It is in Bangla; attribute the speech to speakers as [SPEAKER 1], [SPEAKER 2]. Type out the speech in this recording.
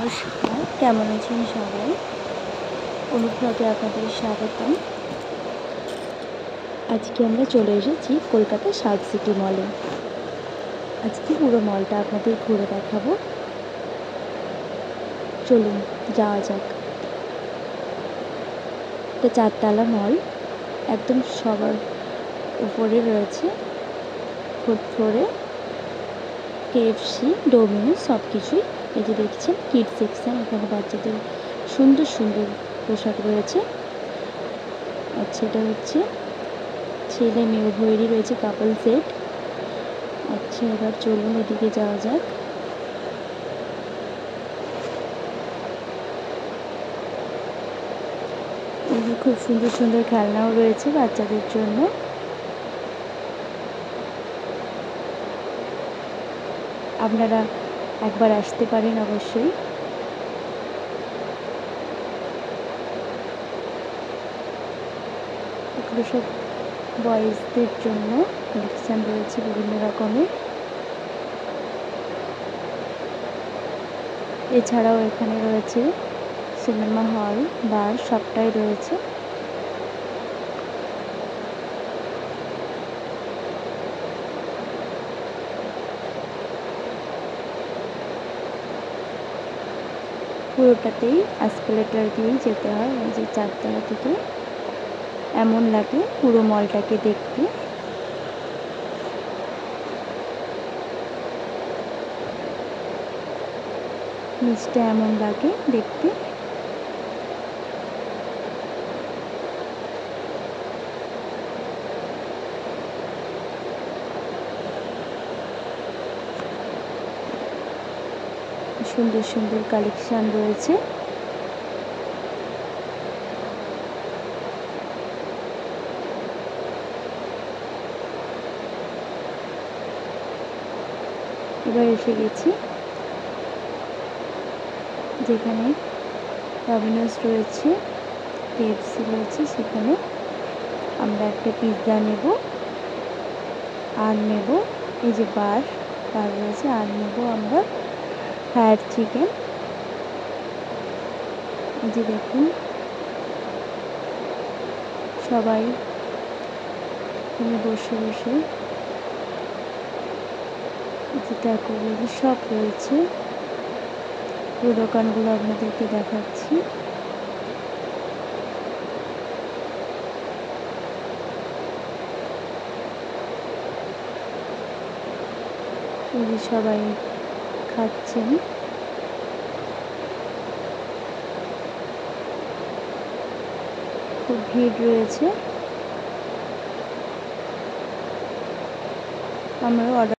[SPEAKER 1] নমস্কার, কেমন আছেন সবাই? অনুভবে আপনাদের স্বাগতম। আজকে আমরা চলে এসেছি কলকাতা সাউথ সিটি মলে। আজকে পুরো মলটা আপনাদের ঘুরে দেখাবো। চলুন যাওয়া যাক। এটা 4 তলা মল, একদম সবার উপরে রয়েছে 4th ফ্লোরে KFC, ডোমিনোস সব কিছুই। এই যে দেখছেন কিডস সেকশন, এখানে বাচ্চাদের সুন্দর সুন্দর পোশাক রয়েছে। আচ্ছা, এটা হচ্ছে ছেলে মেয়ে উভয়েরই রয়েছে কাপল সেট। আচ্ছা, এবার চলুন এদিকে যাওয়া যাক। এখানে খুব সুন্দর সুন্দর খেলনাও রয়েছে বাচ্চাদের জন্য। আপনারা একবার আসতে পারেন অবশ্যই। এগুলো সব বয়েজদের জন্য কালেকশন রয়েছে বিভিন্ন রকমের। এছাড়াও এখানে রয়েছে সিনেমা হল, বার সবটাই রয়েছে। পুরোটাতেই এসকেলেটর দিয়েই যেতে হয়। এই যে 4 তলা থেকে এমন লাগে পুরো মলটাকে দেখতে। নিচটা এমন লাগে দেখতে। সুন্দর সুন্দর কালেকশন রয়েছে। এবার এসে গেছি যেখানে ডমিনোস রয়েছে, KFC রয়েছে। সেখানে আমরা একটা পিৎজা নেব আর নেব এই যে বার রয়েছে, আর নেব আমরা ফ্রায়েড চিকেন। এই যে দেখুন সবাই এখানে বসে বসে যেটা করে সব রয়েছে। পুরো দোকানগুলো আপনাদেরকে দেখাচ্ছি। এই যে সবাই খাচ্ছেন। খুব ভিড় রয়েছে। আমরাও অর্ডার